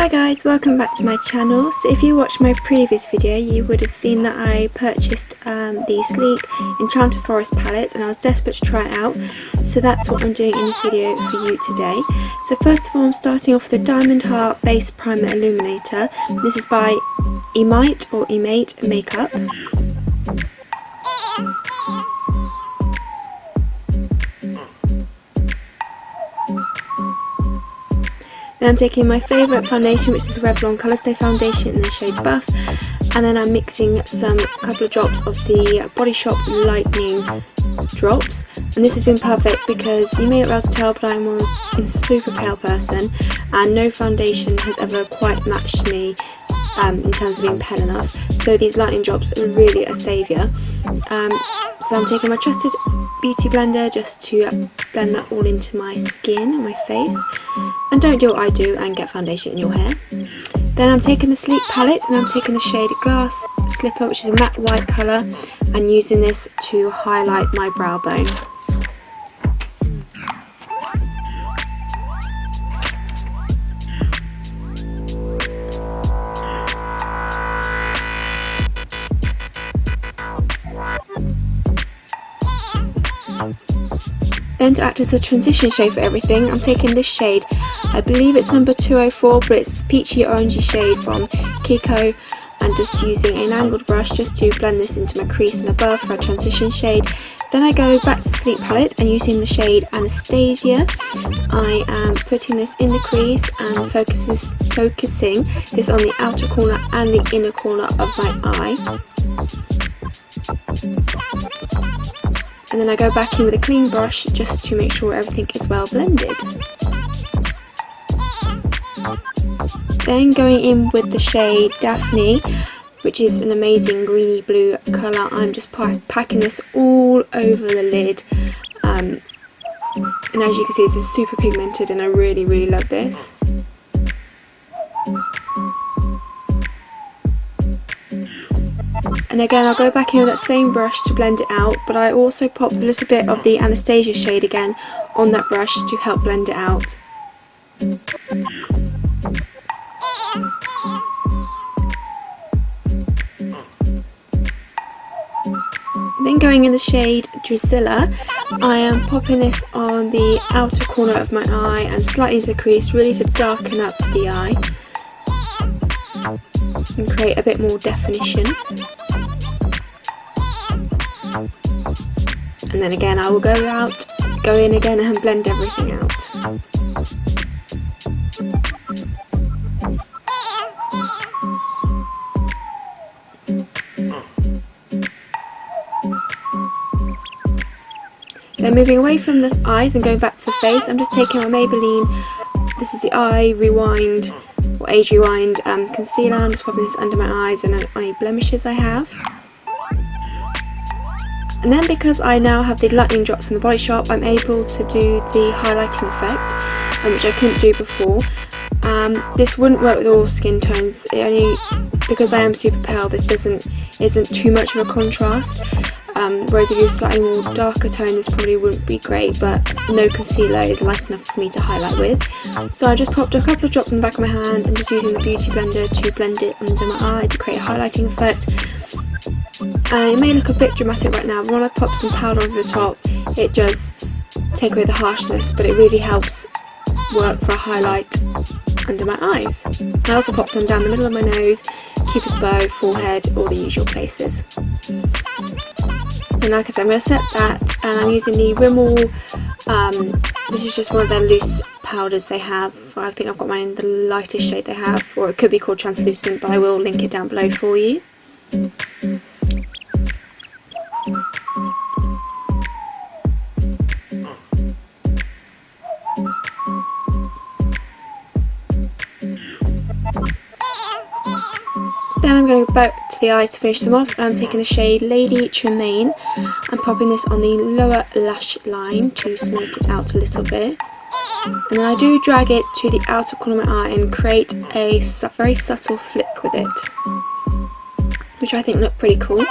Hi guys, welcome back to my channel. So if you watched my previous video, you would have seen that I purchased the sleek Enchanted Forest palette and I was desperate to try it out. So that's what I'm doing in this video for you today. So first of all, I'm starting off with the Diamond Heart Base Primer Illuminator. This is by Emite or Emite Makeup. Then I'm taking my favourite foundation, which is Revlon Colorstay foundation in the shade Buff, and then I'm mixing a couple of drops of the Body Shop Lightening drops. And this has been perfect because you may not be able to tell, but I'm a super pale person and no foundation has ever quite matched me in terms of being pale enough. So these lightning drops are really a saviour. So I'm taking my trusted beauty blender just to blend that all into my skin and my face. And don't do what I do and get foundation in your hair. Then I'm taking the sleek palette and I'm taking the shade Glass Slipper, which is a matte white colour, and using this to highlight my brow bone. Then to act as a transition shade for everything, I'm taking this shade, I believe it's number 204, but it's the peachy orangey shade from Kiko, and just using an angled brush just to blend this into my crease and above for a transition shade. Then I go back to the sleek palette and using the shade Anastasia, I am putting this in the crease and focusing this on the outer corner and the inner corner of my eye. And then I go back in with a clean brush just to make sure everything is well blended. Then going in with the shade Daphne, which is an amazing greeny blue colour, I'm just packing this all over the lid. And as you can see, this is super pigmented and I really love this. And again, I'll go back in with that same brush to blend it out, but I also popped a little bit of the Anastasia shade again on that brush to help blend it out. Then going in the shade Drusilla, I am popping this on the outer corner of my eye and slightly into the crease, really to darken up the eye and create a bit more definition. And then again I will go in again and blend everything out. Then moving away from the eyes and going back to the face, I'm just taking my Maybelline, this is the Age Rewind concealer. I'm just popping this under my eyes and on any blemishes I have. And then because I now have the lightning drops in the Body Shop, I'm able to do the highlighting effect, which I couldn't do before. This wouldn't work with all skin tones, because I am super pale, this isn't too much of a contrast. Whereas if you're slightly more darker tone, this probably wouldn't be great, but no concealer is light enough for me to highlight with. So I just popped a couple of drops on the back of my hand and just using the beauty blender to blend it under my eye to create a highlighting effect. It may look a bit dramatic right now, but when I pop some powder over the top, it does take away the harshness, but it really helps work for a highlight under my eyes. I also pop some down the middle of my nose, cupid's bow, forehead, all the usual places. And like I said, I'm going to set that, and I'm using the Rimmel, this is just one of their loose powders they have. I think I've got mine in the lightest shade they have, or it could be called translucent, but I will link it down below for you. Then I'm going to go back to the eyes to finish them off, and I'm taking the shade Lady Tremaine and popping this on the lower lash line to smoke it out a little bit. And then I do drag it to the outer corner of my eye and create a very subtle flick with it, which I think looked pretty cool.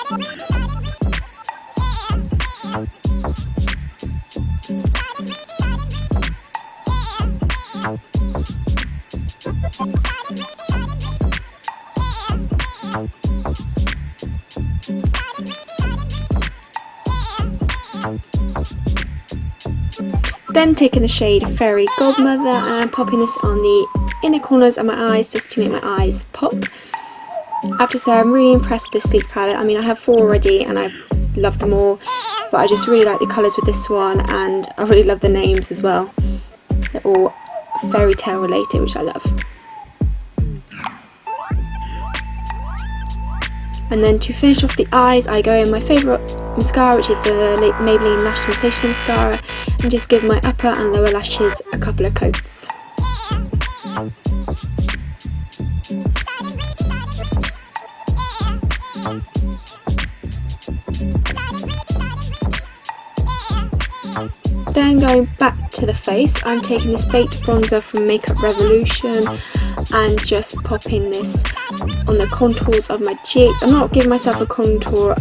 Then taking the shade Fairy Godmother, and I'm popping this on the inner corners of my eyes just to make my eyes pop. I have to say I'm really impressed with this Sleek palette. I mean, I have 4 already and I've loved them all, but I just really like the colours with this one, and I really love the names as well. They're all fairy tale related, which I love. And then to finish off the eyes, I go in my favourite mascara, which is the Maybelline Lash Sensational Mascara, and just give my upper and lower lashes a couple of coats. Then going back to the face, I'm taking this baked bronzer from Makeup Revolution and just popping this on the contours of my cheeks. I'm not giving myself a contour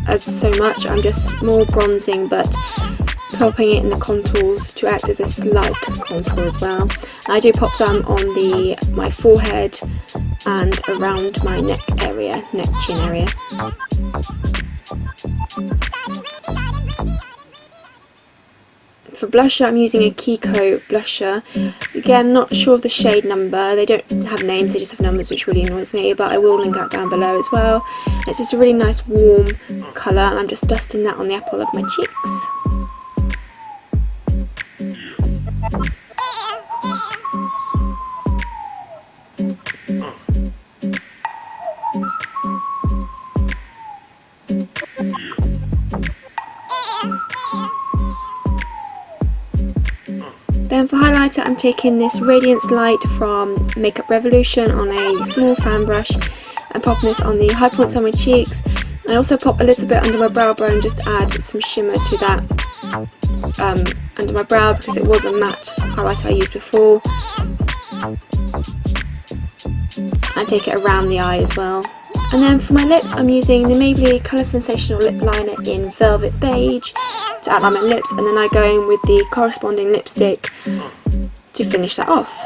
as so much, I'm just more bronzing but popping it in the contours to act as a slight contour as well. And I do pop some on my forehead and around my neck chin area. For blusher, I'm using a Kiko blusher. Again, not sure of the shade number. They don't have names, they just have numbers, which really annoys me, but I will link that down below as well. It's just a really nice warm colour, and I'm just dusting that on the apple of my cheeks. Then for highlighter, I'm taking this Radiance Light from Makeup Revolution on a small fan brush and popping this on the high points on my cheeks. I also pop a little bit under my brow bone just to add some shimmer to that under my brow, because it was a matte highlighter I used before. And take it around the eye as well. And then for my lips, I'm using the Maybelline Color Sensational lip liner in Velvet Beige to outline my lips, and then I go in with the corresponding lipstick to finish that off.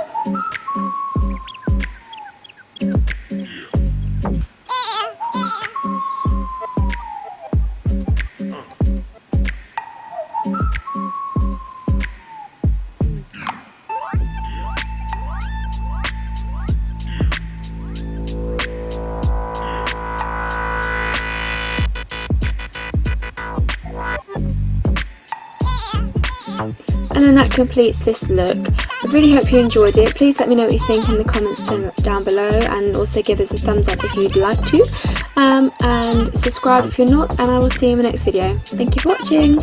And then that completes this look. I really hope you enjoyed it. Please let me know what you think in the comments down below, and also give us a thumbs up if you'd like to, and subscribe if you're not, and I will see you in the next video. Thank you for watching.